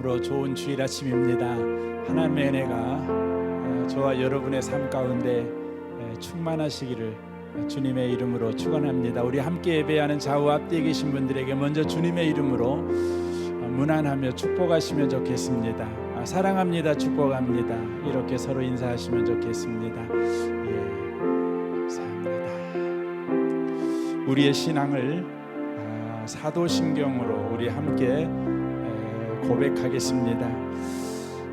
참으로 좋은 주일 아침입니다. 하나님의 은혜가 저와 여러분의 삶 가운데 충만하시기를 주님의 이름으로 축원합니다. 우리 함께 예배하는 좌우 앞뒤에 계신 분들에게 먼저 주님의 이름으로 문안하며 축복하시면 좋겠습니다. 사랑합니다, 축복합니다. 이렇게 서로 인사하시면 좋겠습니다. 감사합니다. 우리의 신앙을 사도신경으로 우리 함께 고백하겠습니다.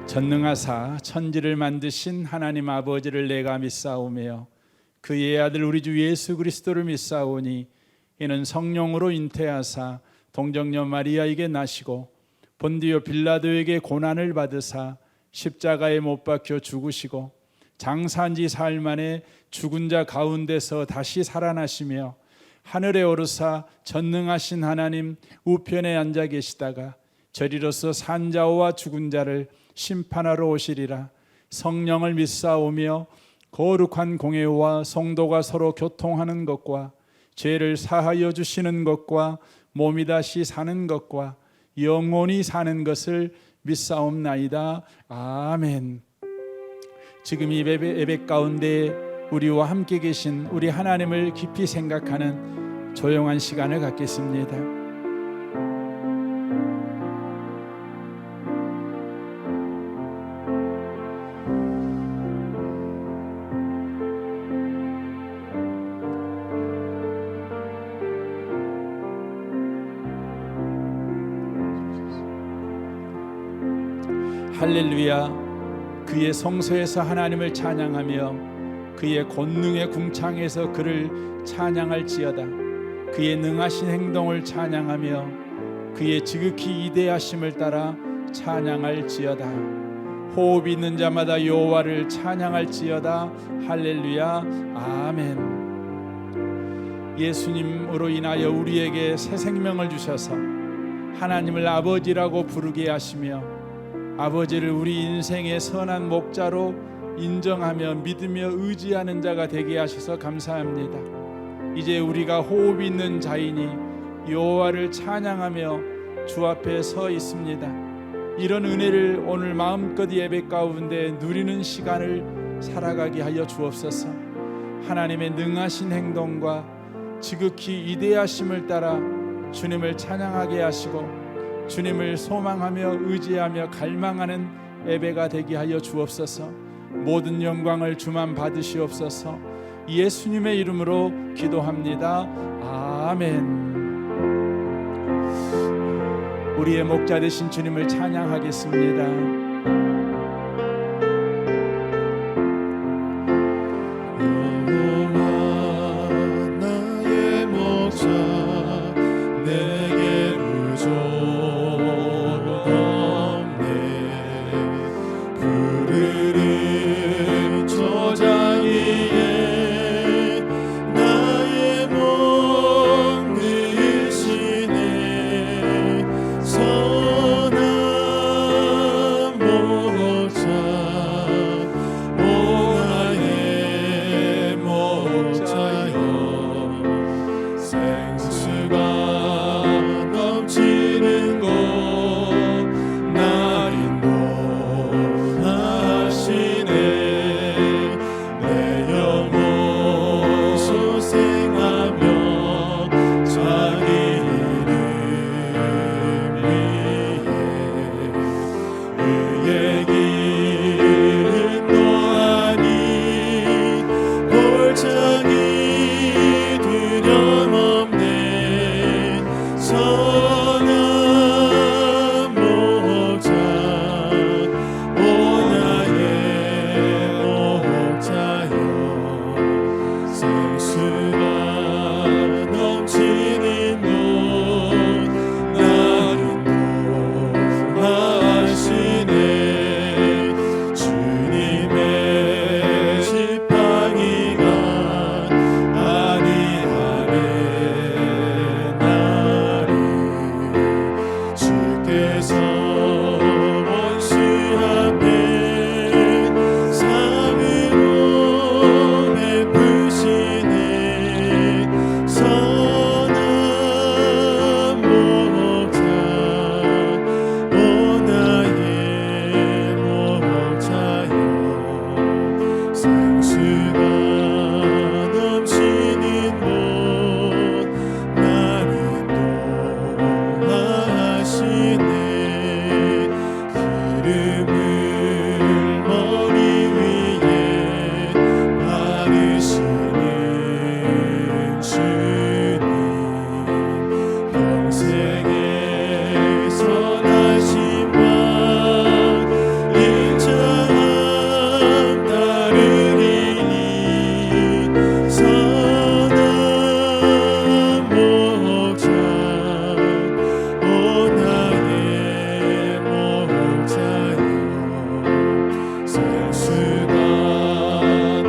전능하사 천지를 만드신 하나님 아버지를 내가 믿사오며 그의 아들 우리 주 예수 그리스도를 믿사오니 이는 성령으로 잉태하사 동정녀 마리아에게 나시고 본디오 빌라도에게 고난을 받으사 십자가에 못 박혀 죽으시고 장사한 지 사흘 만에 죽은 자 가운데서 다시 살아나시며 하늘에 오르사 전능하신 하나님 우편에 앉아 계시다가 저리로서 산 자와 죽은 자를 심판하러 오시리라. 성령을 믿사오며 거룩한 공회와 성도가 서로 교통하는 것과 죄를 사하여 주시는 것과 몸이 다시 사는 것과 영원히 사는 것을 믿사옵나이다. 아멘. 지금 이 예배 가운데 우리와 함께 계신 우리 하나님을 깊이 생각하는 조용한 시간을 갖겠습니다. 할렐루야. 그의 성소에서 하나님을 찬양하며 그의 권능의 궁창에서 그를 찬양할지어다. 그의 능하신 행동을 찬양하며 그의 지극히 위대하심을 따라 찬양할지어다. 호흡 있는 자마다 여호와를 찬양할지어다. 할렐루야. 아멘. 예수님으로 인하여 우리에게 새 생명을 주셔서 하나님을 아버지라고 부르게 하시며 아버지를 우리 인생의 선한 목자로 인정하며 믿으며 의지하는 자가 되게 하셔서 감사합니다. 이제 우리가 호흡 있는 자이니 여호와를 찬양하며 주 앞에 서 있습니다. 이런 은혜를 오늘 마음껏 예배 가운데 누리는 시간을 살아가게 하여 주옵소서. 하나님의 능하신 행동과 지극히 위대하심을 따라 주님을 찬양하게 하시고 주님을 소망하며 의지하며 갈망하는 예배가 되게 하여 주옵소서. 모든 영광을 주만 받으시옵소서. 예수님의 이름으로 기도합니다. 아멘. 우리의 목자 되신 주님을 찬양하겠습니다. 선한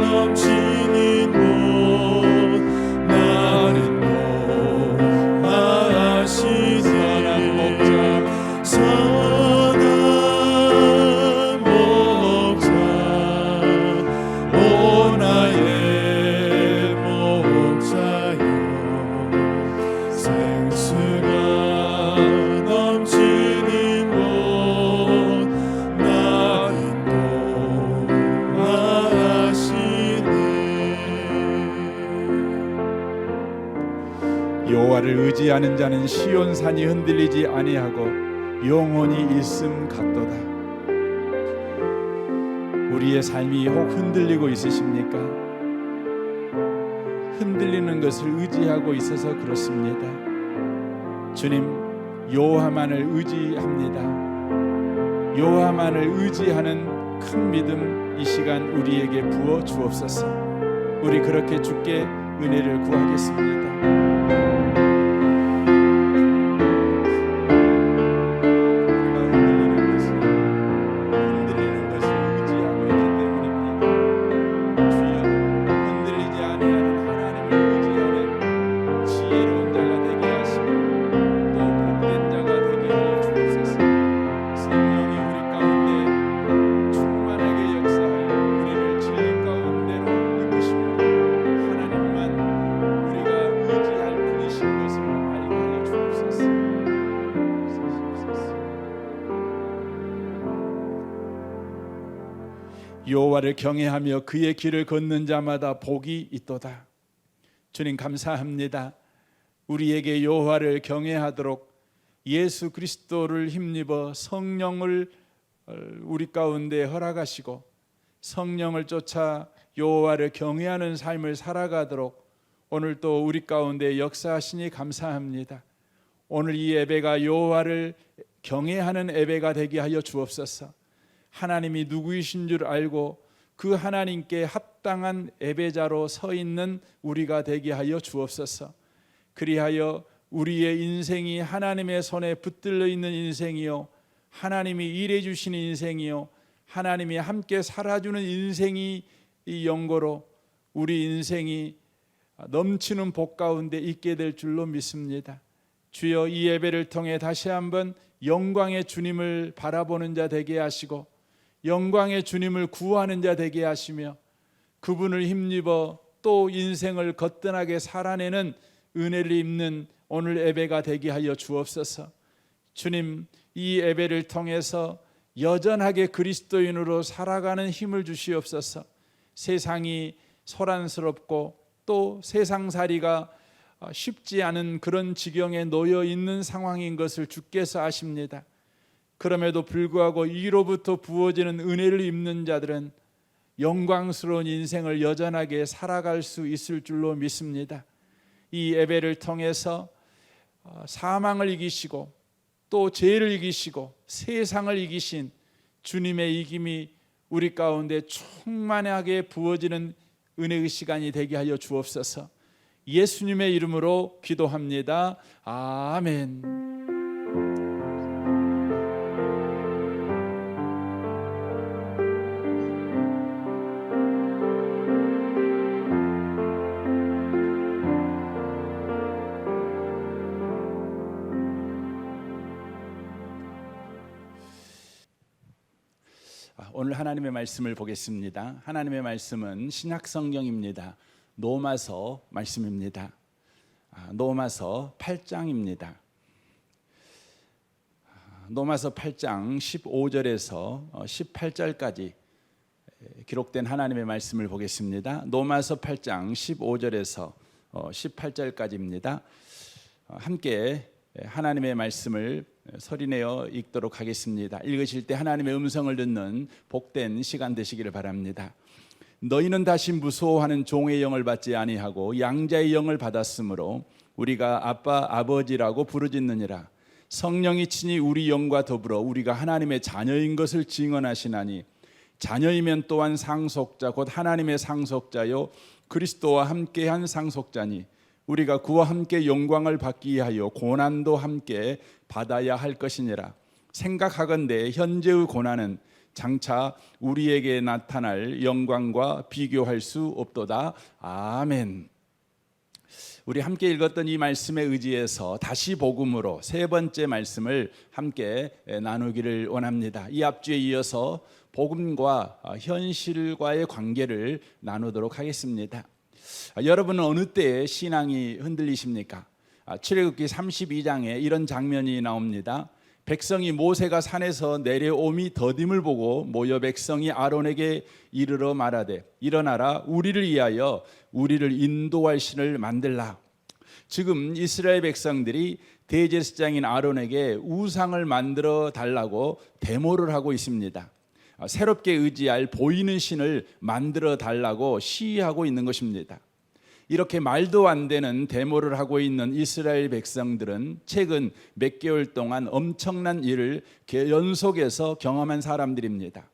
넘치는 곳 나를 노하시네. 선한 목자 오 나의 목자여 생수가 넘치는 곳 나를 노하시네. 여호와를 의지하는 자는 시온산이 흔들리지 아니하고 영원히 있음 같도다. 우리의 삶이 혹 흔들리고 있으십니까? 흔들리는 것을 의지하고 있어서 그렇습니다. 주님, 여호와만을 의지합니다. 여호와만을 의지하는 큰 믿음 이 시간 우리에게 부어 주옵소서. 우리 그렇게 주께 은혜를 구하겠습니다. 여호와를 경외하며 그의 길을 걷는 자마다 복이 있도다. 주님 감사합니다. 우리에게 여호와를 경외하도록 예수 그리스도를 힘입어 성령을 우리 가운데 허락하시고 성령을 쫓아 여호와를 경외하는 삶을 살아가도록 오늘 또 우리 가운데 역사하시니 감사합니다. 오늘 이 예배가 여호와를 경외하는 예배가 되게 하여 주옵소서. 하나님이 누구이신 줄 알고 그 하나님께 합당한 예배자로 서 있는 우리가 되게 하여 주옵소서. 그리하여 우리의 인생이 하나님의 손에 붙들려 있는 인생이요, 하나님이 일해 주시는 인생이요, 하나님이 함께 살아주는 인생이 이 영고로 우리 인생이 넘치는 복 가운데 있게 될 줄로 믿습니다. 주여, 이 예배를 통해 다시 한번 영광의 주님을 바라보는 자 되게 하시고 영광의 주님을 구하는 자 되게 하시며 그분을 힘입어 또 인생을 거뜬하게 살아내는 은혜를 입는 오늘 예배가 되게 하여 주옵소서. 주님, 이 예배를 통해서 여전하게 그리스도인으로 살아가는 힘을 주시옵소서. 세상이 소란스럽고 또 세상살이가 쉽지 않은 그런 지경에 놓여 있는 상황인 것을 주께서 아십니다. 그럼에도 불구하고 이로부터 부어지는 은혜를 입는 자들은 영광스러운 인생을 여전하게 살아갈 수 있을 줄로 믿습니다. 이 예배를 통해서 사망을 이기시고 또 죄를 이기시고 세상을 이기신 주님의 이김이 우리 가운데 충만하게 부어지는 은혜의 시간이 되게 하여 주옵소서. 예수님의 이름으로 기도합니다. 아멘. 오늘 하나님의 말씀을 보겠습니다. 하나님의 말씀은 신약 성경입니다. 로마서 말씀입니다. 로마서 8장입니다. 로마서 8장 15절에서 18절까지 기록된 하나님의 말씀을 보겠습니다. 로마서 8장 15절에서 18절까지입니다. 함께 하나님의 말씀을 소리내어 읽도록 하겠습니다. 읽으실 때 하나님의 음성을 듣는 복된 시간 되시기를 바랍니다. 너희는 다시 무서워하는 종의 영을 받지 아니하고 양자의 영을 받았으므로 우리가 아빠 아버지라고 부르짖느니라. 성령이 친히 우리 영과 더불어 우리가 하나님의 자녀인 것을 증언하시나니 자녀이면 또한 상속자 곧 하나님의 상속자요 그리스도와 함께한 상속자니 우리가 그와 함께 영광을 받기 위하여 고난도 함께 받아야 할 것이니라. 생각하건대 현재의 고난은 장차 우리에게 나타날 영광과 비교할 수 없도다. 아멘. 우리 함께 읽었던 이 말씀에 의지해서 다시 복음으로 세 번째 말씀을 함께 나누기를 원합니다. 이 앞주에 이어서 복음과 현실과의 관계를 나누도록 하겠습니다. 여러분은 어느 때에 신앙이 흔들리십니까? 출애굽기 32장에 이런 장면이 나옵니다. 백성이 모세가 산에서 내려옴이 더딤을 보고 모여 백성이 아론에게 이르러 말하되 일어나라 우리를 위하여 우리를 인도할 신을 만들라. 지금 이스라엘 백성들이 대제사장인 아론에게 우상을 만들어 달라고 데모를 하고 있습니다. 새롭게 의지할 보이는 신을 만들어 달라고 시위하고 있는 것입니다. 이렇게 말도 안 되는 데모를 하고 있는 이스라엘 백성들은 최근 몇 개월 동안 엄청난 일을 연속해서 경험한 사람들입니다.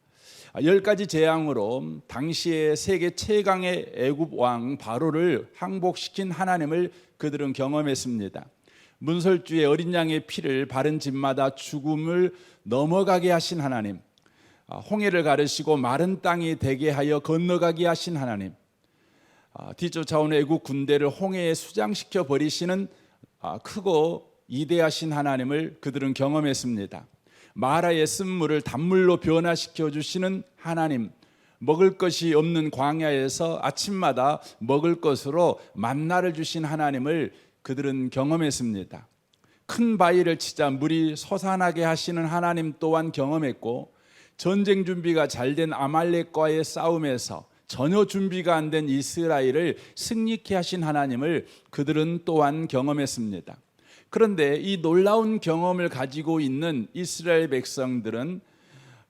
10가지 재앙으로 당시의 세계 최강의 애굽 왕 바로를 항복시킨 하나님을 그들은 경험했습니다. 문설주의 어린 양의 피를 바른 집마다 죽음을 넘어가게 하신 하나님, 홍해를 가르시고 마른 땅이 되게 하여 건너가게 하신 하나님, 뒤쫓아온 애국 군대를 홍해에 수장시켜 버리시는 크고 이대하신 하나님을 그들은 경험했습니다. 마라의 쓴물을 단물로 변화시켜 주시는 하나님, 먹을 것이 없는 광야에서 아침마다 먹을 것으로 만나를 주신 하나님을 그들은 경험했습니다. 큰 바위를 치자 물이 솟아나게 하시는 하나님 또한 경험했고, 전쟁 준비가 잘 된 아말렉과의 싸움에서 전혀 준비가 안 된 이스라엘을 승리케 하신 하나님을 그들은 또한 경험했습니다. 그런데 이 놀라운 경험을 가지고 있는 이스라엘 백성들은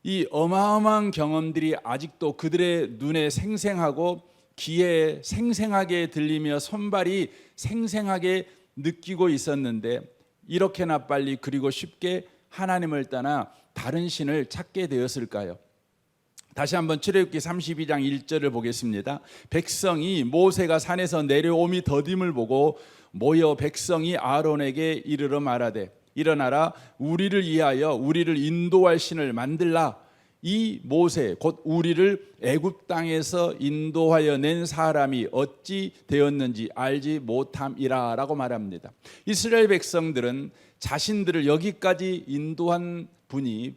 이 어마어마한 경험들이 아직도 그들의 눈에 생생하고 귀에 생생하게 들리며 손발이 생생하게 느끼고 있었는데, 이렇게나 빨리 그리고 쉽게 하나님을 떠나 다른 신을 찾게 되었을까요? 다시 한번 출애굽기 32장 1절을 보겠습니다. 백성이 모세가 산에서 내려옴이 더딤을 보고 모여 백성이 아론에게 이르러 말하되 일어나라 우리를 위하여 우리를 인도할 신을 만들라. 이 모세 곧 우리를 애굽 땅에서 인도하여 낸 사람이 어찌 되었는지 알지 못함이라 라고 말합니다. 이스라엘 백성들은 자신들을 여기까지 인도한 분이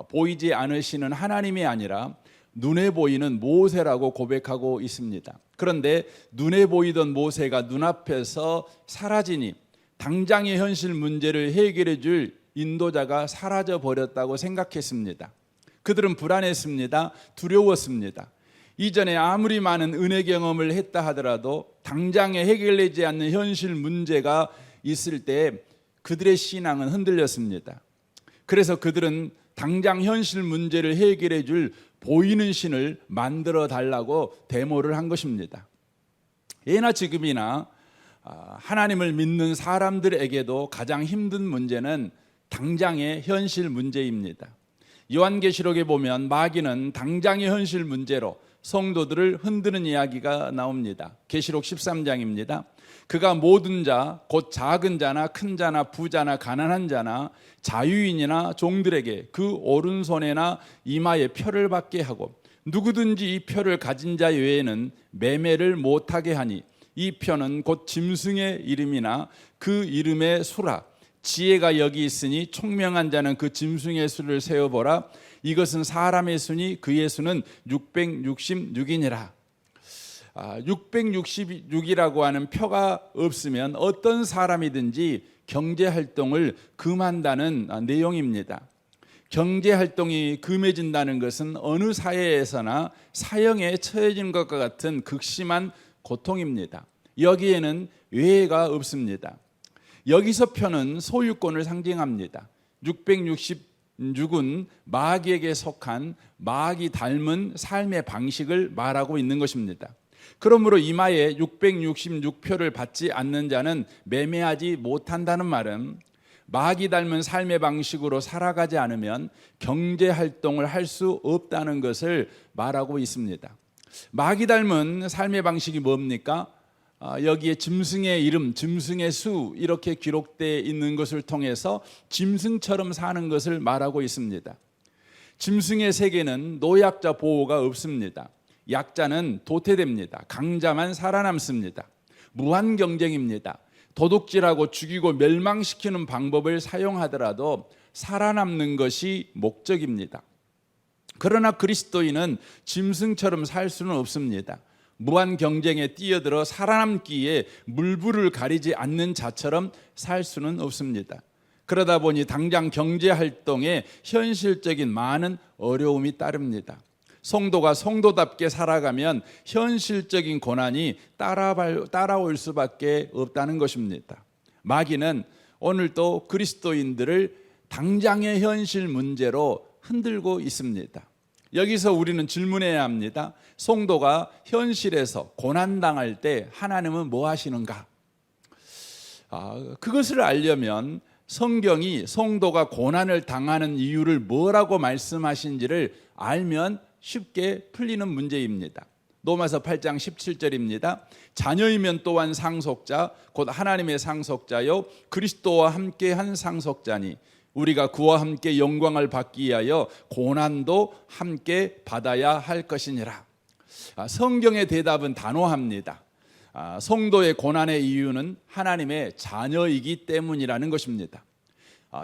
보이지 않으시는 하나님이 아니라 눈에 보이는 모세라고 고백하고 있습니다. 그런데 눈에 보이던 모세가 눈앞에서 사라지니 당장의 현실 문제를 해결해 줄 인도자가 사라져 버렸다고 생각했습니다. 그들은 불안했습니다. 두려웠습니다. 이전에 아무리 많은 은혜 경험을 했다 하더라도 당장에 해결되지 않는 현실 문제가 있을 때 그들의 신앙은 흔들렸습니다. 그래서 그들은 당장 현실 문제를 해결해 줄 보이는 신을 만들어 달라고 데모를 한 것입니다. 예나 지금이나 하나님을 믿는 사람들에게도 가장 힘든 문제는 당장의 현실 문제입니다. 요한계시록에 보면 마귀는 당장의 현실 문제로 성도들을 흔드는 이야기가 나옵니다. 계시록 13장입니다. 그가 모든 자, 곧 작은 자나 큰 자나 부자나 가난한 자나 자유인이나 종들에게 그 오른손에나 이마에 표를 받게 하고 누구든지 이 표를 가진 자 외에는 매매를 못하게 하니 이 표는 곧 짐승의 이름이나 그 이름의 수라. 지혜가 여기 있으니 총명한 자는 그 짐승의 수를 세어보라. 이것은 사람의 수니 그의 수는 666이니라. 666이라고 하는 표가 없으면 어떤 사람이든지 경제활동을 금한다는 내용입니다. 경제활동이 금해진다는 것은 어느 사회에서나 사형에 처해진 것과 같은 극심한 고통입니다. 여기에는 외해가 없습니다. 여기서 표는 소유권을 상징합니다. 666은 마귀에게 속한 마귀 닮은 삶의 방식을 말하고 있는 것입니다. 그러므로 이마에 666표를 받지 않는 자는 매매하지 못한다는 말은 마귀 닮은 삶의 방식으로 살아가지 않으면 경제 활동을 할 수 없다는 것을 말하고 있습니다. 마귀 닮은 삶의 방식이 뭡니까? 여기에 짐승의 이름, 짐승의 수 이렇게 기록되어 있는 것을 통해서 짐승처럼 사는 것을 말하고 있습니다. 짐승의 세계는 노약자 보호가 없습니다. 약자는 도태됩니다. 강자만 살아남습니다. 무한 경쟁입니다. 도둑질하고 죽이고 멸망시키는 방법을 사용하더라도 살아남는 것이 목적입니다. 그러나 그리스도인은 짐승처럼 살 수는 없습니다. 무한 경쟁에 뛰어들어 살아남기에 물불을 가리지 않는 자처럼 살 수는 없습니다. 그러다 보니 당장 경제활동에 현실적인 많은 어려움이 따릅니다. 성도가 성도답게 살아가면 현실적인 고난이 따라올 수밖에 없다는 것입니다. 마귀는 오늘도 그리스도인들을 당장의 현실 문제로 흔들고 있습니다. 여기서 우리는 질문해야 합니다. 성도가 현실에서 고난당할 때 하나님은 뭐 하시는가? 그것을 알려면 성경이 성도가 고난을 당하는 이유를 뭐라고 말씀하신지를 알면 쉽게 풀리는 문제입니다. 로마서 8장 17절입니다. 자녀이면 또한 상속자 곧 하나님의 상속자요 그리스도와 함께한 상속자니 우리가 그와 함께 영광을 받기 위하여 고난도 함께 받아야 할 것이니라. 성경의 대답은 단호합니다. 성도의 고난의 이유는 하나님의 자녀이기 때문이라는 것입니다.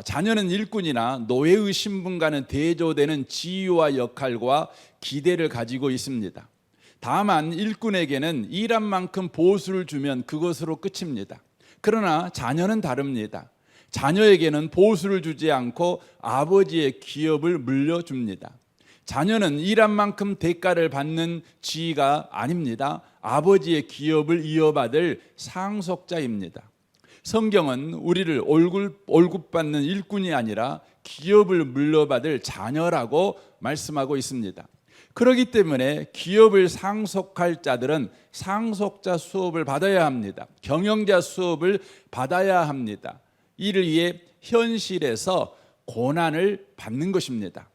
자녀는 일꾼이나 노예의 신분과는 대조되는 지위와 역할과 기대를 가지고 있습니다. 다만 일꾼에게는 일한 만큼 보수를 주면 그것으로 끝입니다. 그러나 자녀는 다릅니다. 자녀에게는 보수를 주지 않고 아버지의 기업을 물려줍니다. 자녀는 일한 만큼 대가를 받는 지위가 아닙니다. 아버지의 기업을 이어받을 상속자입니다. 성경은 우리를 월급받는 일꾼이 아니라 기업을 물려받을 자녀라고 말씀하고 있습니다. 그렇기 때문에 기업을 상속할 자들은 상속자 수업을 받아야 합니다. 경영자 수업을 받아야 합니다. 이를 위해 현실에서 고난을 받는 것입니다.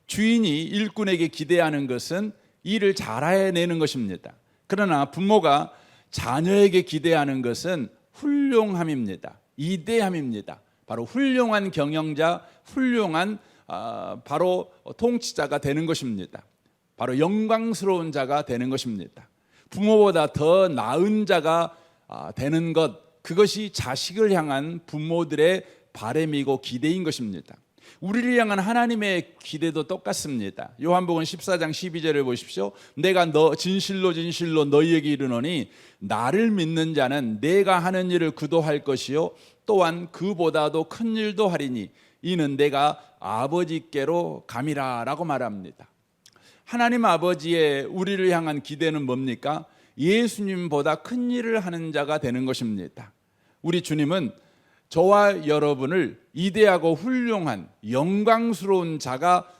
주인이 일꾼에게 기대하는 것은 일을 잘해내는 것입니다. 그러나 부모가 자녀에게 기대하는 것은 훌륭함입니다. 이대함입니다. 바로 훌륭한 경영자, 훌륭한 바로 통치자가 되는 것입니다. 바로 영광스러운 자가 되는 것입니다. 부모보다 더 나은 자가 되는 것, 그것이 자식을 향한 부모들의 바람이고 기대인 것입니다. 우리를 향한 하나님의 기대도 똑같습니다. 요한복음 14장 12절을 보십시오. 내가 진실로 너희에게 이르노니 나를 믿는 자는 내가 하는 일을 그도 할 것이요 또한 그보다도 큰 일도 하리니 이는 내가 아버지께로 감이라 라고 말합니다. 하나님 아버지의 우리를 향한 기대는 뭡니까? 예수님보다 큰 일을 하는 자가 되는 것입니다. 우리 주님은 저와 여러분을 이대하고 훌륭한 영광스러운 자가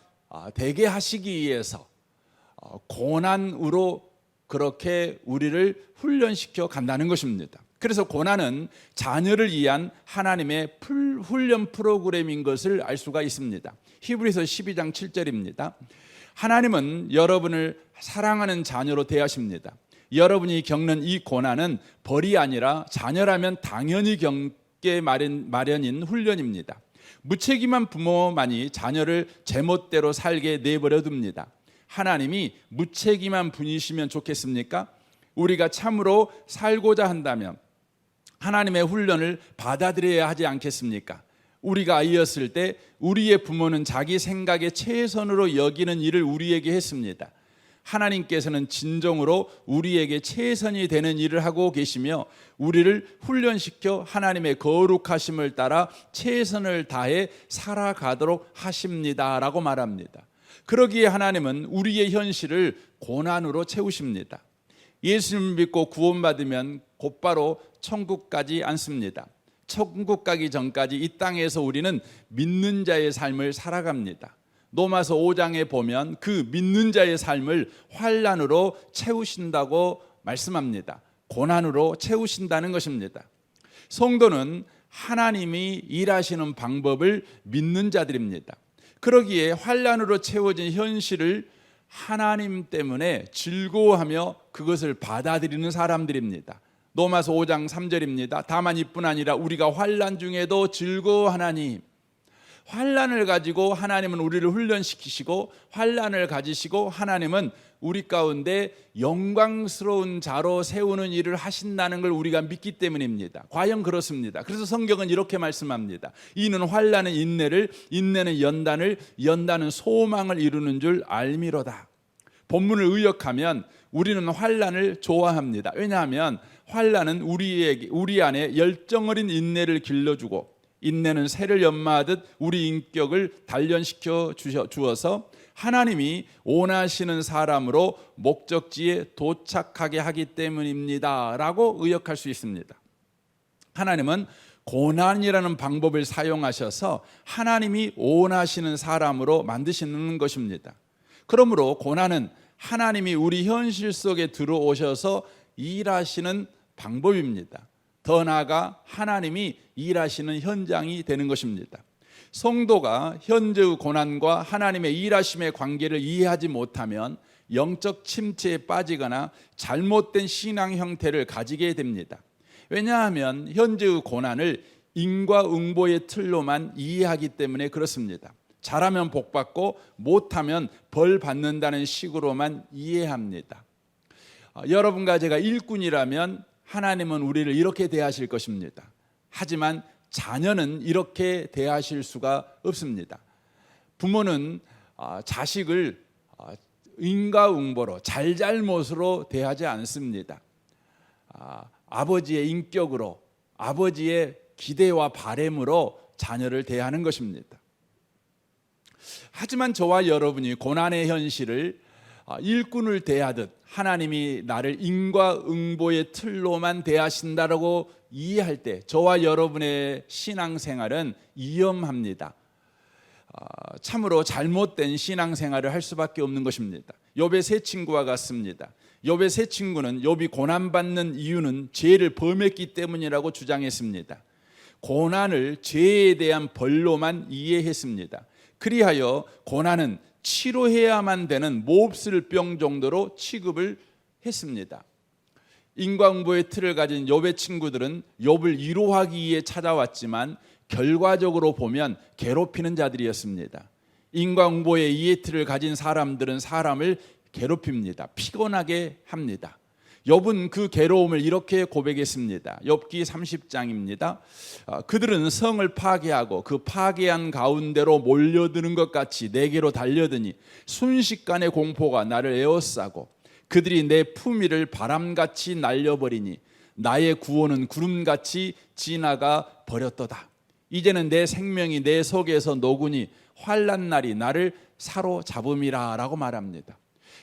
되게 하시기 위해서 고난으로 그렇게 우리를 훈련시켜 간다는 것입니다. 그래서 고난은 자녀를 위한 하나님의 훈련 프로그램인 것을 알 수가 있습니다. 히브리서 12장 7절입니다. 하나님은 여러분을 사랑하는 자녀로 대하십니다. 여러분이 겪는 이 고난은 벌이 아니라 자녀라면 당연히 겪게 마련인 훈련입니다. 무책임한 부모만이 자녀를 제멋대로 살게 내버려 둡니다. 하나님이 무책임한 분이시면 좋겠습니까? 우리가 참으로 살고자 한다면 하나님의 훈련을 받아들여야 하지 않겠습니까? 우리가 아이였을 때 우리의 부모는 자기 생각에 최선으로 여기는 일을 우리에게 했습니다. 하나님께서는 진정으로 우리에게 최선이 되는 일을 하고 계시며 우리를 훈련시켜 하나님의 거룩하심을 따라 최선을 다해 살아가도록 하십니다 라고 말합니다. 그러기에 하나님은 우리의 현실을 고난으로 채우십니다. 예수님 믿고 구원받으면 곧바로 천국 가지 않습니다. 천국 가기 전까지 이 땅에서 우리는 믿는 자의 삶을 살아갑니다. 로마서 5장에 보면 그 믿는 자의 삶을 환난으로 채우신다고 말씀합니다. 고난으로 채우신다는 것입니다. 성도는 하나님이 일하시는 방법을 믿는 자들입니다. 그러기에 환난으로 채워진 현실을 하나님 때문에 즐거워하며 그것을 받아들이는 사람들입니다. 로마서 5장 3절입니다. 다만 이뿐 아니라 우리가 환난 중에도 즐거워하나니, 환난을 가지고 하나님은 우리를 훈련시키시고 환난을 가지시고 하나님은 우리 가운데 영광스러운 자로 세우는 일을 하신다는 걸 우리가 믿기 때문입니다. 과연 그렇습니다. 그래서 성경은 이렇게 말씀합니다. 이는 환난은 인내를, 인내는 연단을, 연단은 소망을 이루는 줄 알미로다. 본문을 의역하면 우리는 환난을 좋아합니다. 왜냐하면 환난은 우리 안에 열정 어린 인내를 길러주고, 인내는 새를 연마하듯 우리 인격을 단련시켜 주어서 하나님이 원하시는 사람으로 목적지에 도착하게 하기 때문입니다 라고 의역할 수 있습니다. 하나님은 고난이라는 방법을 사용하셔서 하나님이 원하시는 사람으로 만드시는 것입니다. 그러므로 고난은 하나님이 우리 현실 속에 들어오셔서 일하시는 방법입니다. 더 나아가 하나님이 일하시는 현장이 되는 것입니다. 성도가 현재의 고난과 하나님의 일하심의 관계를 이해하지 못하면 영적 침체에 빠지거나 잘못된 신앙 형태를 가지게 됩니다. 왜냐하면 현재의 고난을 인과응보의 틀로만 이해하기 때문에 그렇습니다. 잘하면 복 받고 못하면 벌 받는다는 식으로만 이해합니다. 여러분과 제가 일꾼이라면 하나님은 우리를 이렇게 대하실 것입니다. 하지만 자녀는 이렇게 대하실 수가 없습니다. 부모는 자식을 인과응보로 잘잘못으로 대하지 않습니다. 아버지의 인격으로, 아버지의 기대와 바램으로 자녀를 대하는 것입니다. 하지만 저와 여러분이 고난의 현실을 일꾼을 대하듯 하나님이 나를 인과응보의 틀로만 대하신다라고 이해할 때 저와 여러분의 신앙생활은 위험합니다. 참으로 잘못된 신앙생활을 할 수밖에 없는 것입니다. 욥의 세 친구와 같습니다. 욥의 세 친구는 욥이 고난받는 이유는 죄를 범했기 때문이라고 주장했습니다. 고난을 죄에 대한 벌로만 이해했습니다. 그리하여 고난은 치료해야만 되는 몹쓸 병 정도로 취급을 했습니다. 인과응보의 틀을 가진 욥의 친구들은 욥을 위로하기 위해 찾아왔지만 결과적으로 보면 괴롭히는 자들이었습니다. 인과응보의 이해 틀을 가진 사람들은 사람을 괴롭힙니다. 피곤하게 합니다. 욥은 그 괴로움을 이렇게 고백했습니다. 욥기 30장입니다. 그들은 성을 파괴하고 그 파괴한 가운데로 몰려드는 것 같이 내게로 달려드니 순식간에 공포가 나를 에워싸고 그들이 내 품위를 바람같이 날려버리니 나의 구원은 구름같이 지나가 버렸도다. 이제는 내 생명이 내 속에서 녹으니 환난 날이 나를 사로잡음이라 라고 말합니다.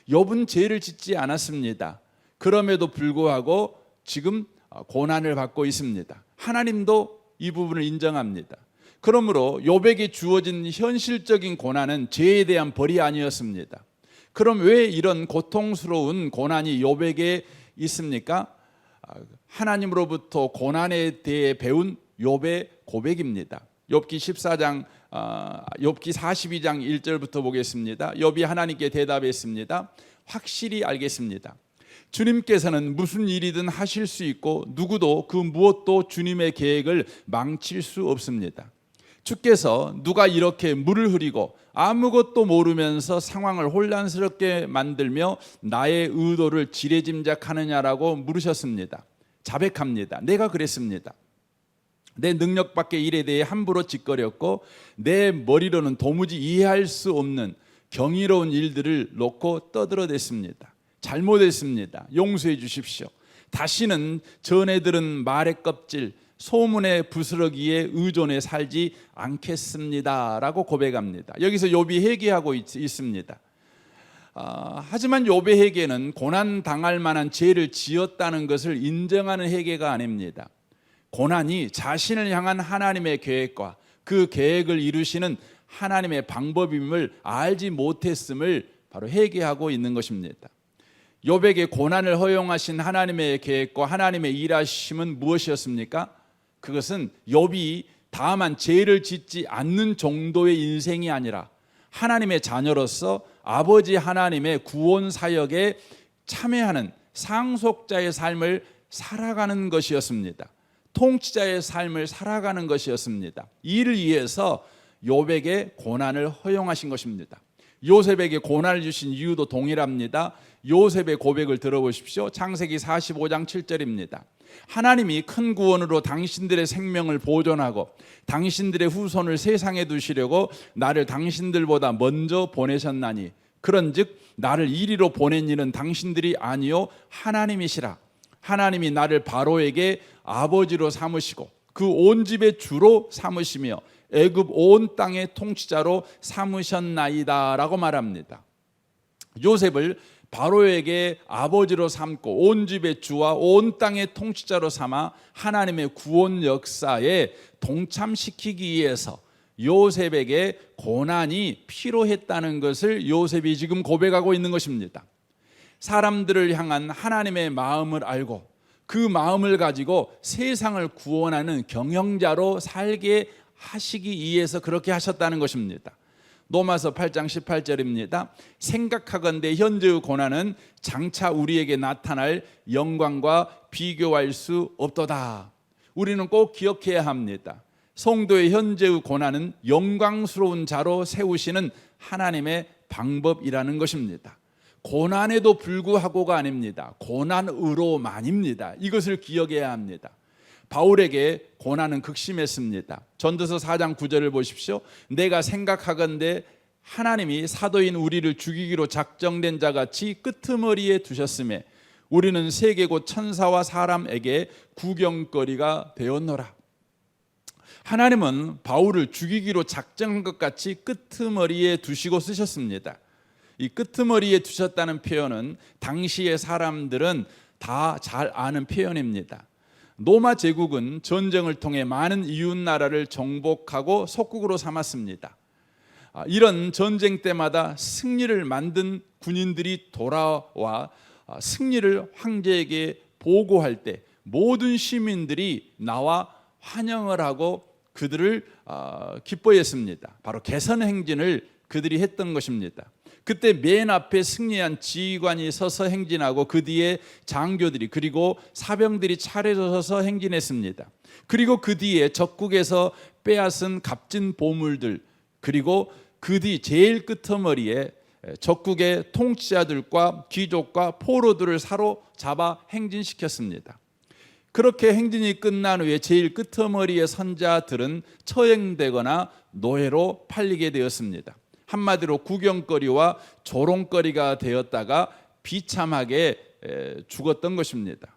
욥은 죄를 짓지 않았습니다. 그럼에도 불구하고 지금 고난을 받고 있습니다. 하나님도 이 부분을 인정합니다. 그러므로 욥에게 주어진 현실적인 고난은 죄에 대한 벌이 아니었습니다. 그럼 왜 이런 고통스러운 고난이 욥에게 있습니까? 하나님으로부터 고난에 대해 배운 욥의 고백입니다. 욥기 14장, 욥기 42장 1절부터 보겠습니다. 욥이 하나님께 대답했습니다. 확실히 알겠습니다. 주님께서는 무슨 일이든 하실 수 있고 누구도 그 무엇도 주님의 계획을 망칠 수 없습니다. 주께서 누가 이렇게 물을 흐리고 아무것도 모르면서 상황을 혼란스럽게 만들며 나의 의도를 지레짐작하느냐라고 물으셨습니다. 자백합니다. 내가 그랬습니다. 내 능력 밖의 일에 대해 함부로 짓거렸고 내 머리로는 도무지 이해할 수 없는 경이로운 일들을 놓고 떠들어댔습니다. 잘못했습니다. 용서해 주십시오. 다시는 전에 들은 말의 껍질, 소문의 부스러기에 의존해 살지 않겠습니다 라고 고백합니다. 여기서 욥이 회개하고 있습니다. 하지만 욥의 회개는 고난당할 만한 죄를 지었다는 것을 인정하는 회개가 아닙니다. 고난이 자신을 향한 하나님의 계획과 그 계획을 이루시는 하나님의 방법임을 알지 못했음을 바로 회개하고 있는 것입니다. 욥에게 고난을 허용하신 하나님의 계획과 하나님의 일하심은 무엇이었습니까? 그것은 욥이 다만 죄를 짓지 않는 정도의 인생이 아니라 하나님의 자녀로서 아버지 하나님의 구원 사역에 참여하는 상속자의 삶을 살아가는 것이었습니다. 통치자의 삶을 살아가는 것이었습니다. 이를 위해서 요백의 고난을 허용하신 것입니다. 요셉에게 고난을 주신 이유도 동일합니다. 요셉의 고백을 들어보십시오. 창세기 45장 7절입니다. 하나님이 큰 구원으로 당신들의 생명을 보존하고 당신들의 후손을 세상에 두시려고 나를 당신들보다 먼저 보내셨나니 그런즉 나를 이리로 보낸 이는 당신들이 아니요 하나님이시라. 하나님이 나를 바로에게 아버지로 삼으시고 그 온 집의 주로 삼으시며 애굽 온 땅의 통치자로 삼으셨나이다 라고 말합니다. 요셉을 바로에게 아버지로 삼고 온 집의 주와 온 땅의 통치자로 삼아 하나님의 구원 역사에 동참시키기 위해서 요셉에게 고난이 필요했다는 것을 요셉이 지금 고백하고 있는 것입니다. 사람들을 향한 하나님의 마음을 알고 그 마음을 가지고 세상을 구원하는 경영자로 살게 하시기 위해서 그렇게 하셨다는 것입니다. 로마서 8장 18절입니다. 생각하건대 현재의 고난은 장차 우리에게 나타날 영광과 비교할 수 없도다. 우리는 꼭 기억해야 합니다. 성도의 현재의 고난은 영광스러운 자로 세우시는 하나님의 방법이라는 것입니다. 고난에도 불구하고가 아닙니다. 고난으로만입니다. 이것을 기억해야 합니다. 바울에게 고난은 극심했습니다. 전도서 4장 9절을 보십시오. 내가 생각하건대 하나님이 사도인 우리를 죽이기로 작정된 자같이 끄트머리에 두셨음에 우리는 세계 곧 천사와 사람에게 구경거리가 되었노라. 하나님은 바울을 죽이기로 작정한 것 같이 끄트머리에 두시고 쓰셨습니다. 이 끄트머리에 두셨다는 표현은 당시의 사람들은 다 잘 아는 표현입니다. 로마 제국은 전쟁을 통해 많은 이웃 나라를 정복하고 속국으로 삼았습니다. 이런 전쟁 때마다 승리를 만든 군인들이 돌아와 승리를 황제에게 보고할 때 모든 시민들이 나와 환영을 하고 그들을 기뻐했습니다. 바로 개선 행진을 그들이 했던 것입니다. 그때 맨 앞에 승리한 지휘관이 서서 행진하고 그 뒤에 장교들이 그리고 사병들이 차례로 서서 행진했습니다. 그리고 그 뒤에 적국에서 빼앗은 값진 보물들 그리고 그 뒤 제일 끄트머리에 적국의 통치자들과 귀족과 포로들을 사로잡아 행진시켰습니다. 그렇게 행진이 끝난 후에 제일 끄트머리의 선자들은 처형되거나 노예로 팔리게 되었습니다. 한마디로 구경거리와 조롱거리가 되었다가 비참하게 죽었던 것입니다.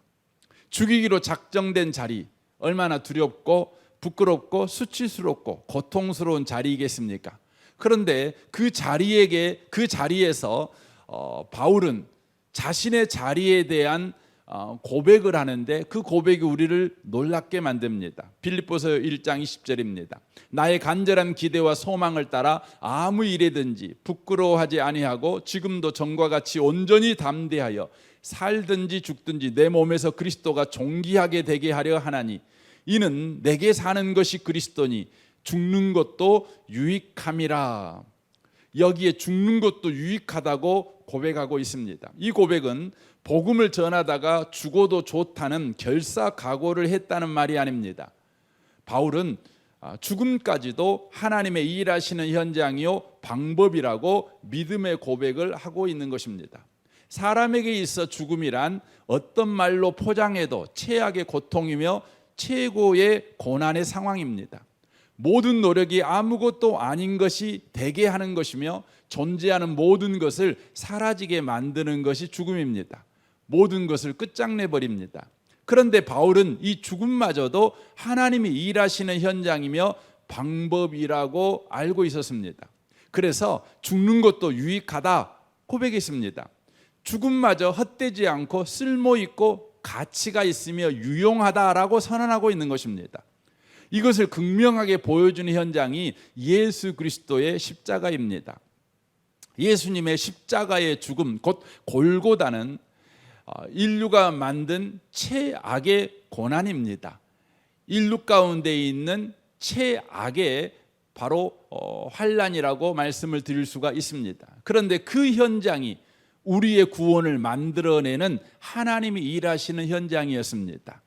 죽이기로 작정된 자리, 얼마나 두렵고 부끄럽고 수치스럽고 고통스러운 자리이겠습니까? 그런데 그 자리에서 바울은 자신의 자리에 대한 고백을 하는데 그 고백이 우리를 놀랍게 만듭니다. 빌립보서 1장 20절입니다. 나의 간절한 기대와 소망을 따라 아무 일에든지 부끄러워하지 아니하고 지금도 전과 같이 온전히 담대하여 살든지 죽든지 내 몸에서 그리스도가 존귀하게 되게 하려 하나니 이는 내게 사는 것이 그리스도니 죽는 것도 유익함이라. 여기에 죽는 것도 유익하다고 고백하고 있습니다. 이 고백은 복음을 전하다가 죽어도 좋다는 결사각오를 했다는 말이 아닙니다. 바울은 죽음까지도 하나님의 일하시는 현장이요 방법이라고 믿음의 고백을 하고 있는 것입니다. 사람에게 있어 죽음이란 어떤 말로 포장해도 최악의 고통이며 최고의 고난의 상황입니다. 모든 노력이 아무것도 아닌 것이 되게 하는 것이며 존재하는 모든 것을 사라지게 만드는 것이 죽음입니다. 모든 것을 끝장내버립니다. 그런데 바울은 이 죽음마저도 하나님이 일하시는 현장이며 방법이라고 알고 있었습니다. 그래서 죽는 것도 유익하다 고백했습니다. 죽음마저 헛되지 않고 쓸모있고 가치가 있으며 유용하다라고 선언하고 있는 것입니다. 이것을 극명하게 보여주는 현장이 예수 그리스도의 십자가입니다. 예수님의 십자가의 죽음, 곧 골고다는 인류가 만든 최악의 고난입니다. 인류 가운데 있는 최악의 바로 환난이라고 말씀을 드릴 수가 있습니다. 그런데 그 현장이 우리의 구원을 만들어내는 하나님이 일하시는 현장이었습니다.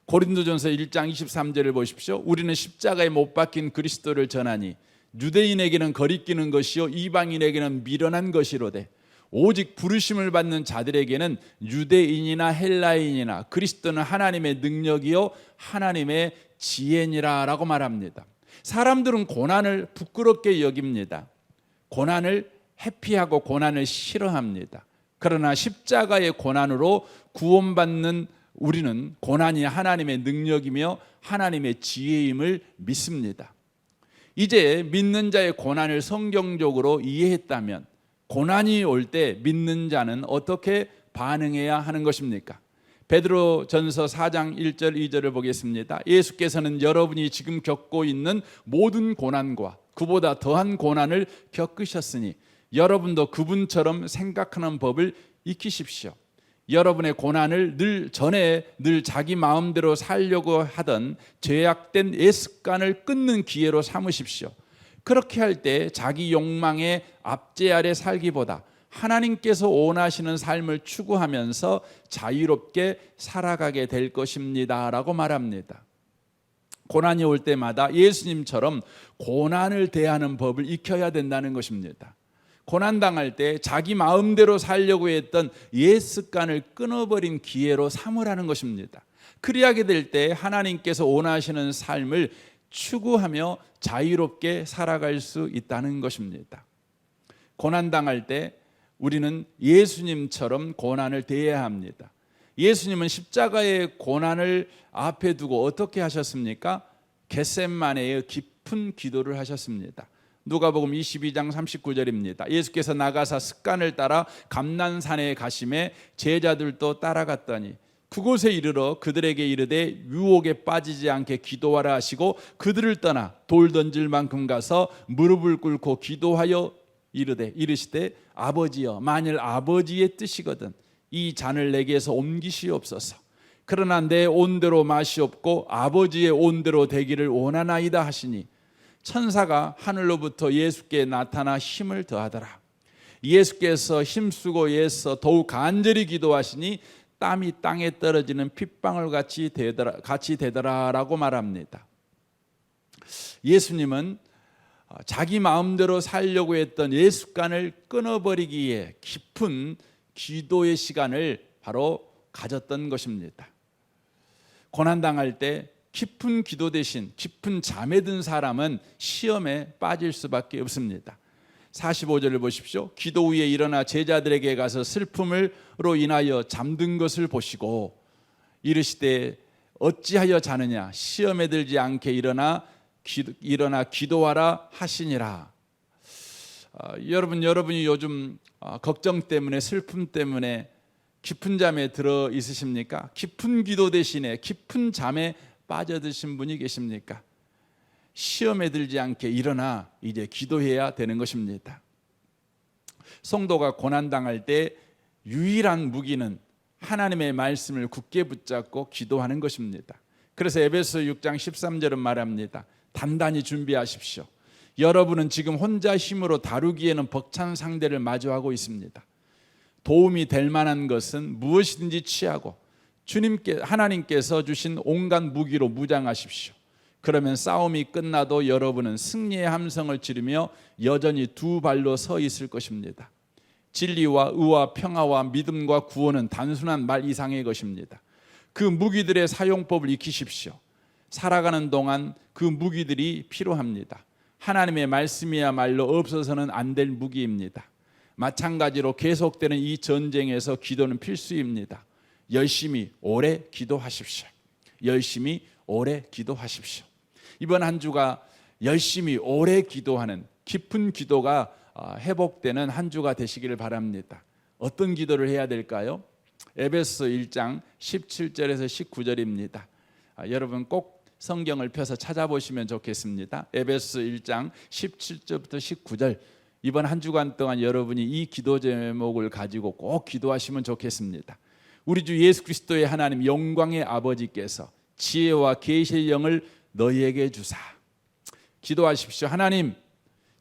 고린도전서 1장 23절을 보십시오. 우리는 십자가에 못 박힌 그리스도를 전하니 유대인에게는 거리끼는 것이요 이방인에게는 미련한 것이로되 오직 부르심을 받는 자들에게는 유대인이나 헬라인이나 그리스도는 하나님의 능력이요 하나님의 지혜니라라고 말합니다. 사람들은 고난을 부끄럽게 여깁니다. 고난을 회피하고 고난을 싫어합니다. 그러나 십자가의 고난으로 구원받는 우리는 고난이 하나님의 능력이며 하나님의 지혜임을 믿습니다. 이제 믿는 자의 고난을 성경적으로 이해했다면 고난이 올 때 믿는 자는 어떻게 반응해야 하는 것입니까? 베드로전서 4장 1절 2절을 보겠습니다. 예수께서는 여러분이 지금 겪고 있는 모든 고난과 그보다 더한 고난을 겪으셨으니 여러분도 그분처럼 생각하는 법을 익히십시오. 여러분의 고난을 늘 자기 마음대로 살려고 하던 죄악된 옛습관을 끊는 기회로 삼으십시오. 그렇게 할 때 자기 욕망의 압제 아래 살기보다 하나님께서 원하시는 삶을 추구하면서 자유롭게 살아가게 될 것입니다 라고 말합니다. 고난이 올 때마다 예수님처럼 고난을 대하는 법을 익혀야 된다는 것입니다. 고난당할 때 자기 마음대로 살려고 했던 옛 습관을 끊어버린 기회로 삼으라는 것입니다. 그리하게 될 때 하나님께서 원하시는 삶을 추구하며 자유롭게 살아갈 수 있다는 것입니다. 고난당할 때 우리는 예수님처럼 고난을 대해야 합니다. 예수님은 십자가의 고난을 앞에 두고 어떻게 하셨습니까? 겟세마네의 깊은 기도를 하셨습니다. 누가복음 22장 39절입니다. 예수께서 나가사 습관을 따라 감난산에 가심에 제자들도 따라갔더니 그곳에 이르러 그들에게 이르되 유혹에 빠지지 않게 기도하라 하시고 그들을 떠나 돌 던질 만큼 가서 무릎을 꿇고 기도하여 이르시되 아버지여 만일 아버지의 뜻이거든 이 잔을 내게서 옮기시옵소서. 그러나 내 온대로 마시옵고 아버지의 온대로 되기를 원하나이다 하시니 천사가 하늘로부터 예수께 나타나 힘을 더하더라. 예수께서 힘쓰고 애써 더욱 간절히 기도하시니 땀이 땅에 떨어지는 핏방울 같이 되더라라고 말합니다. 예수님은 자기 마음대로 살려고 했던 옛 습관을 끊어버리기에 깊은 기도의 시간을 바로 가졌던 것입니다. 고난당할 때 깊은 기도 대신 깊은 잠에 든 사람은 시험에 빠질 수밖에 없습니다. 45절을 보십시오. 기도 후에 일어나 제자들에게 가서 슬픔으로 인하여 잠든 것을 보시고 이르시되 어찌하여 자느냐 시험에 들지 않게 일어나 기도하라 하시니라. 여러분이 요즘 걱정 때문에 슬픔 때문에 깊은 잠에 들어 있으십니까? 깊은 기도 대신에 깊은 잠에 빠져드신 분이 계십니까? 시험에 들지 않게 일어나 이제 기도해야 되는 것입니다. 성도가 고난당할 때 유일한 무기는 하나님의 말씀을 굳게 붙잡고 기도하는 것입니다. 그래서 에베소 6장 13절은 말합니다. 단단히 준비하십시오. 여러분은 지금 혼자 힘으로 다루기에는 벅찬 상대를 마주하고 있습니다. 도움이 될 만한 것은 무엇이든지 취하고 하나님께서 주신 온갖 무기로 무장하십시오. 그러면 싸움이 끝나도 여러분은 승리의 함성을 지르며 여전히 두 발로 서 있을 것입니다. 진리와 의와 평화와 믿음과 구원은 단순한 말 이상의 것입니다. 그 무기들의 사용법을 익히십시오. 살아가는 동안 그 무기들이 필요합니다. 하나님의 말씀이야말로 없어서는 안 될 무기입니다. 마찬가지로 계속되는 이 전쟁에서 기도는 필수입니다. 열심히 오래 기도하십시오. 열심히 오래 기도하십시오. 이번 한 주가 열심히 오래 기도하는 깊은 기도가 회복되는 한 주가 되시기를 바랍니다. 어떤 기도를 해야 될까요? 에베소 1장 17절에서 19절입니다. 여러분 꼭 성경을 펴서 찾아보시면 좋겠습니다. 에베소 1장 17절부터 19절. 이번 한 주간 동안 여러분이 이 기도 제목을 가지고 꼭 기도하시면 좋겠습니다. 우리 주 예수 그리스도의 하나님 영광의 아버지께서 지혜와 계시의 영을 너희에게 주사. 기도하십시오. 하나님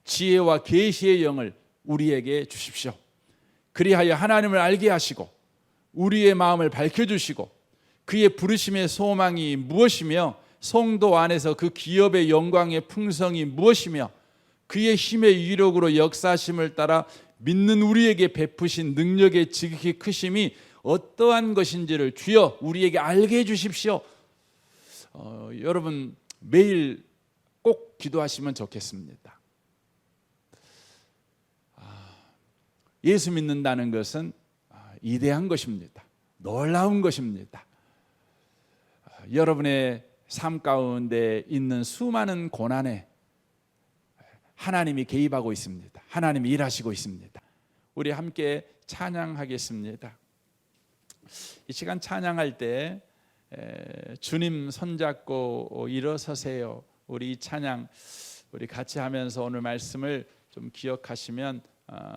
지혜와 계시의 영을 우리에게 주십시오. 그리하여 하나님을 알게 하시고 우리의 마음을 밝혀주시고 그의 부르심의 소망이 무엇이며 성도 안에서 그 기업의 영광의 풍성이 무엇이며 그의 힘의 위력으로 역사심을 따라 믿는 우리에게 베푸신 능력의 지극히 크심이 어떠한 것인지를 주여 우리에게 알게 해주십시오. 여러분 매일 꼭 기도하시면 좋겠습니다. 예수 믿는다는 것은 이대한 것입니다. 놀라운 것입니다. 여러분의 삶 가운데 있는 수많은 고난에 하나님이 개입하고 있습니다. 하나님이 일하시고 있습니다. 우리 함께 찬양하겠습니다. 이 시간 찬양할 때 주님 손잡고 일어서세요. 우리 이 찬양 우리 같이 하면서 오늘 말씀을 좀 기억하시면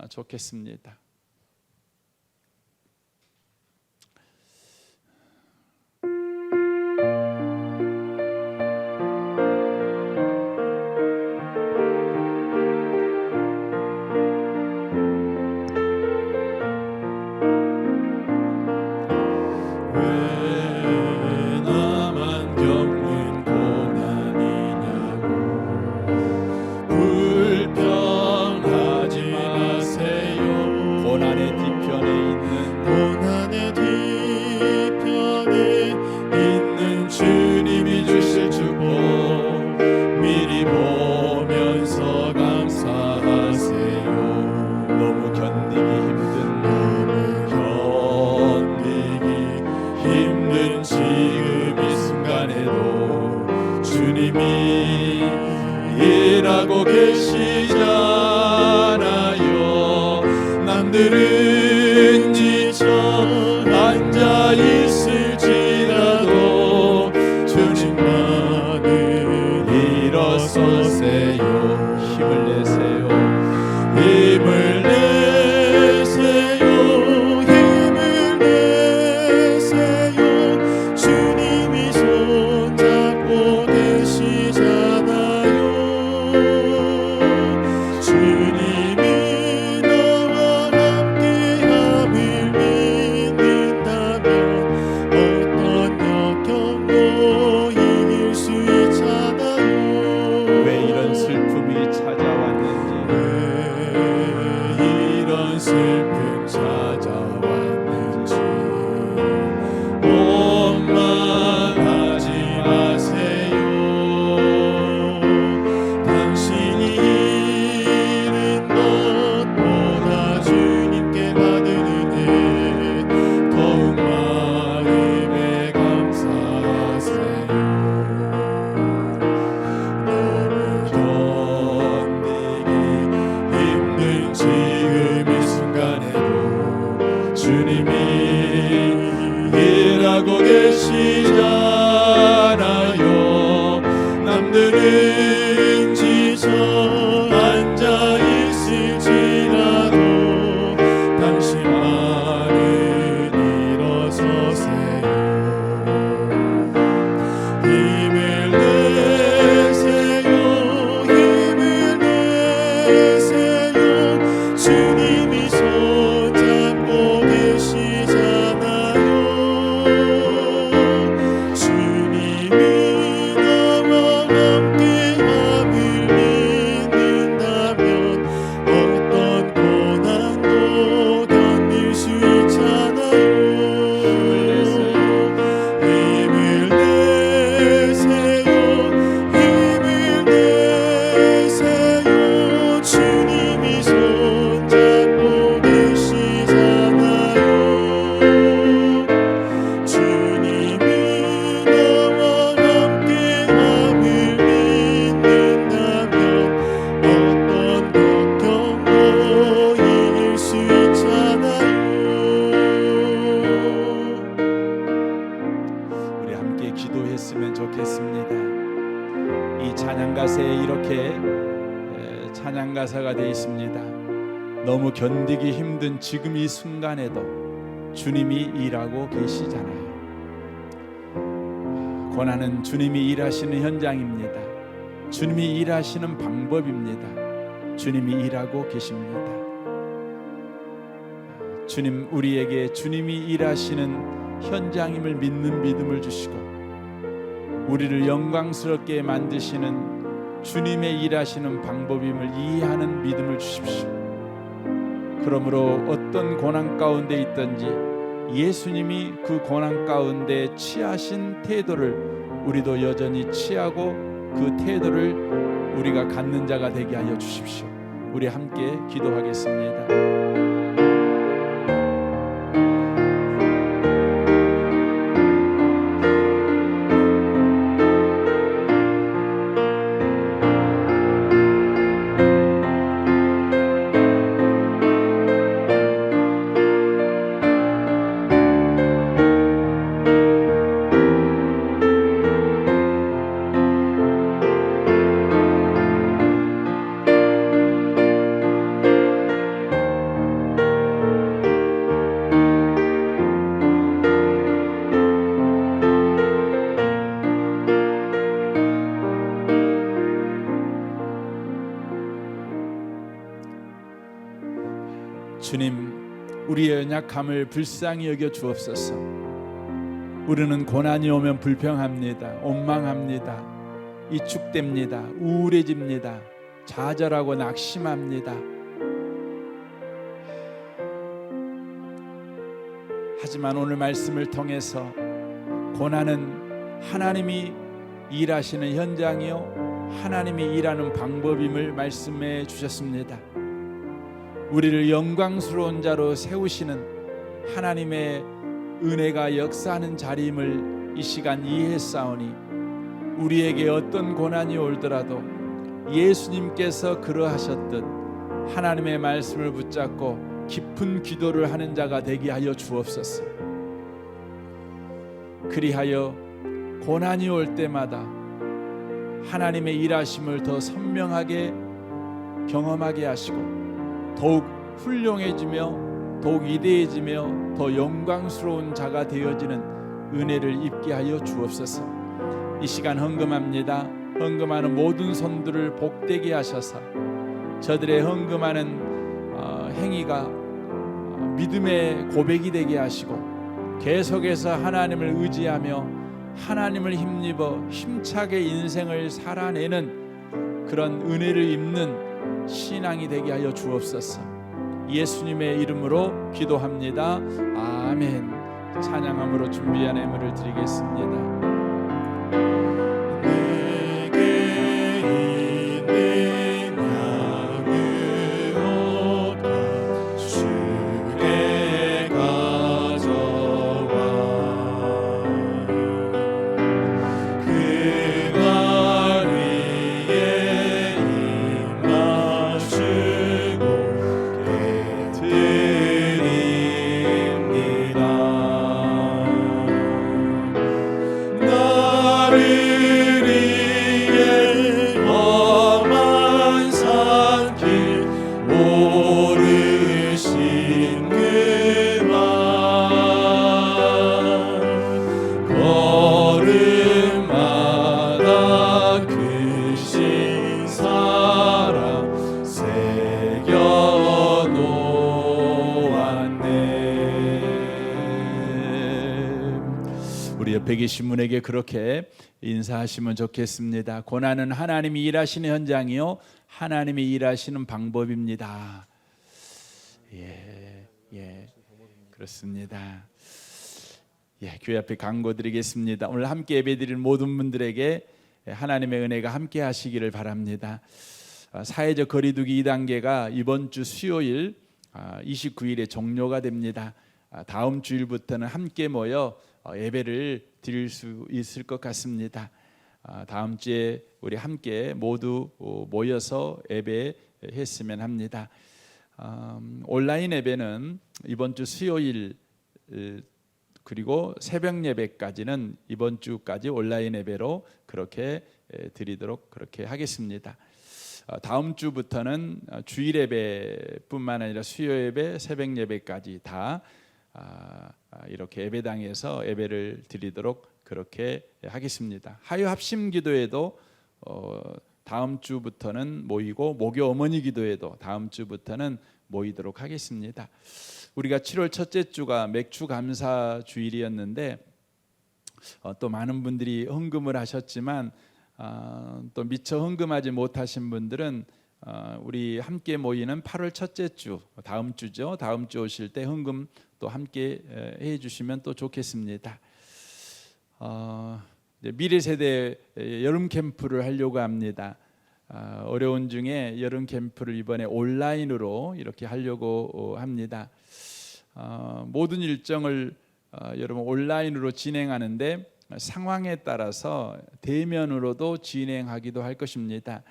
좋겠습니다. 일하고 계시잖아요. 남들은 지쳐 앉아 있을지라도 주님만은 일어서세요. 힘을 내세요. 힘을 내세요. 힘을 내세요. 주님이 손잡고 계시잖아요. 주님이 나와 함께함을 믿는다면 어떤 역경도 이길 수 있잖아요. 왜 이런 슬픔이 찾아왔는지, 왜 이런 슬픔 찾아왔는지 원망하지 마세요. 당신이 잃은 것보다 주님께 받은 은혜 더욱 마음에 감사하세요. 너무 견디기 힘든 지금 이 순간에도 주님이 일하고 계시잖아요. 남들은 지쳐 앉아 있을지라도 당신만은 일어서세요. 힘을 내세요. 힘을 내세요. 주님이 손잡고 계시잖아요. 주님이 나와 함께함을 믿는다면 어떤 고난도 견딜 수 있잖아요. 힘을 내세요. 힘을 내세요. 주님이 손잡고 계시잖아요. 주님이 나와 함께함을 믿는다면 어떤 걱정도 이길 수 있잖아요. 우리 함께 기도했으면 좋겠습니다. 이 찬양 가사에 이렇게 찬양 가사가 되어 있습니다. 너무 견디기 힘든 지금 이 순간에도 주님이 일하고 계시잖아요. 고난은 주님이 일하시는 현장입니다. 주님이 일하시는 방법입니다. 주님이 일하고 계십니다. 주님, 우리에게 주님이 일하시는 현장임을 믿는 믿음을 주시고 우리를 영광스럽게 만드시는 주님의 일하시는 방법임을 이해하는 믿음을 주십시오. 그러므로 어떤 고난 가운데 있든지 예수님이 그 고난 가운데 취하신 태도를 우리도 여전히 취하고 그 태도를 우리가 갖는 자가 되게 하여 주십시오. 우리 함께 기도하겠습니다. 주님, 우리의 연약함을 불쌍히 여겨 주옵소서. 우리는 고난이 오면 불평합니다. 원망합니다. 이축됩니다. 우울해집니다. 좌절하고 낙심합니다. 하지만 오늘 말씀을 통해서 고난은 하나님이 일하시는 현장이요 하나님이 일하는 방법임을 말씀해 주셨습니다. 우리를 영광스러운 자로 세우시는 하나님의 은혜가 역사하는 자리임을 이 시간 이해했사오니 우리에게 어떤 고난이 올더라도 예수님께서 그러하셨듯 하나님의 말씀을 붙잡고 깊은 기도를 하는 자가 되게 하여 주옵소서. 그리하여 고난이 올 때마다 하나님의 일하심을 더 선명하게 경험하게 하시고 더욱 훌륭해지며 더욱 위대해지며 더 영광스러운 자가 되어지는 은혜를 입게 하여 주옵소서. 이 시간 헌금합니다. 헌금하는 모든 손들을 복되게 하셔서 저들의 헌금하는 행위가 믿음의 고백이 되게 하시고 계속해서 하나님을 의지하며 하나님을 힘입어 힘차게 인생을 살아내는 그런 은혜를 입는 신앙이 되게 하여 주옵소서. 예수님의 이름으로 기도합니다. 아멘. 찬양함으로 준비한 예물을 드리겠습니다. 우리 옆에 계신 분에게 그렇게 인사하시면 좋겠습니다. 고난은 하나님이 일하시는 현장이요 하나님이 일하시는 방법입니다. 그렇습니다. 교회 앞에 광고 드리겠습니다. 오늘 함께 예배드릴 모든 분들에게 하나님의 은혜가 함께 하시기를 바랍니다. 사회적 거리두기 2단계가 이번 주 수요일 29일에 종료가 됩니다. 다음 주일부터는 함께 모여 예배를 드릴 수 있을 것 같습니다. 다음 주에 우리 함께 모두 모여서 예배했으면 합니다. 온라인 예배는 이번 주 수요일 그리고 새벽 예배까지는 이번 주까지 온라인 예배로 그렇게 드리도록 그렇게 하겠습니다. 다음 주부터는 주일 예배뿐만 아니라 수요 예배, 새벽 예배까지 다 이렇게 예배당에서 예배를 드리도록 그렇게 하겠습니다. 하유 합심 기도에도 다음 주부터는 모이고 목요 어머니 기도에도 다음 주부터는 모이도록 하겠습니다. 우리가 7월 첫째 주가 맥주 감사 주일이었는데 또 많은 분들이 헌금을 하셨지만 또 미처 헌금하지 못하신 분들은 우리 함께 모이는 8월 첫째 주, 다음 주죠. 다음 주 오실 때 헌금 또 함께 해주시면 또 좋겠습니다. 미래 세대 여름 캠프를 하려고 합니다. 어려운 중에 여름 캠프를 이번에 온라인으로 이렇게 하려고 합니다. 모든 일정을 여러분 온라인으로 진행하는데 상황에 따라서 대면으로도 진행하기도 할 것입니다.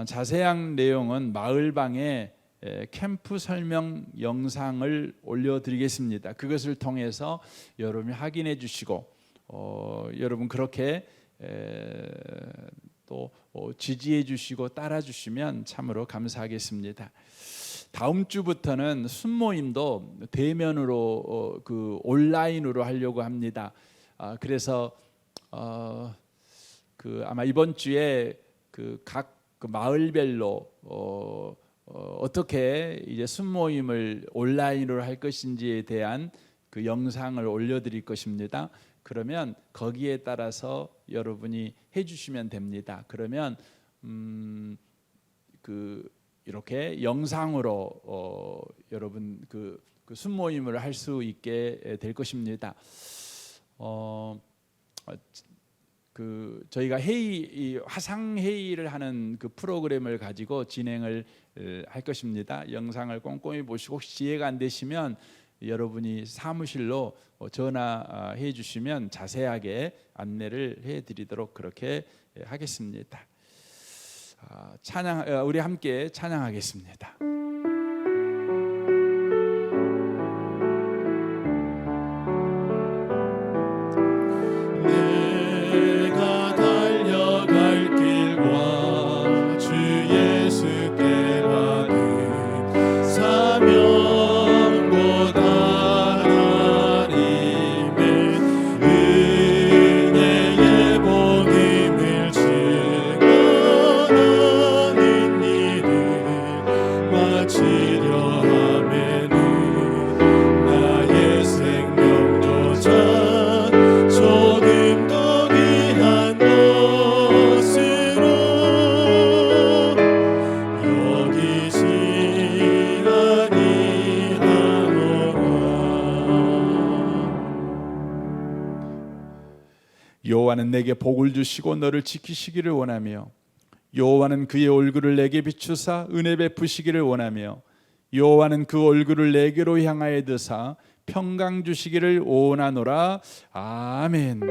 자세한 내용은 마을방에 캠프 설명 영상을 올려드리겠습니다. 그것을 통해서 여러분이 확인해 주시고 여러분 그렇게 또 지지해 주시고 따라 주시면 참으로 감사하겠습니다. 다음 주부터는 순모임도 대면으로 그 온라인으로 하려고 합니다. 그래서 그 아마 이번 주에 그 각 마을별로 어떻게 이제 순모임을 온라인으로 할 것인지에 대한 그 영상을 올려드릴 것입니다. 그러면 거기에 따라서 여러분이 해주시면 됩니다. 그러면 그 이렇게 영상으로 여러분 그 순모임을 할 수 있게 될 것입니다. 그 저희가 화상 회의를 하는 그 프로그램을 가지고 진행을 할 것입니다. 영상을 꼼꼼히 보시고 혹시 이해가 안 되시면 여러분이 사무실로 전화해 주시면 자세하게 안내를 해 드리도록 그렇게 하겠습니다. 우리 함께 찬양하겠습니다. 내가 달려갈 길과 주 예수께 받은 사명 곧 하나님의 은혜의 복음을 증언하는 일을 마치려 하매는 나의 생명조차 조금 더 귀한 것으로 여기지 아니하노라. 여호와는 내게 복을 주시고 너를 지키시기를 원하며 여호와는 그의 얼굴을 내게 비추사 은혜 베푸시기를 원하며 여호와는 그 얼굴을 내게로 향하여 드사 평강 주시기를 원하노라. 아멘.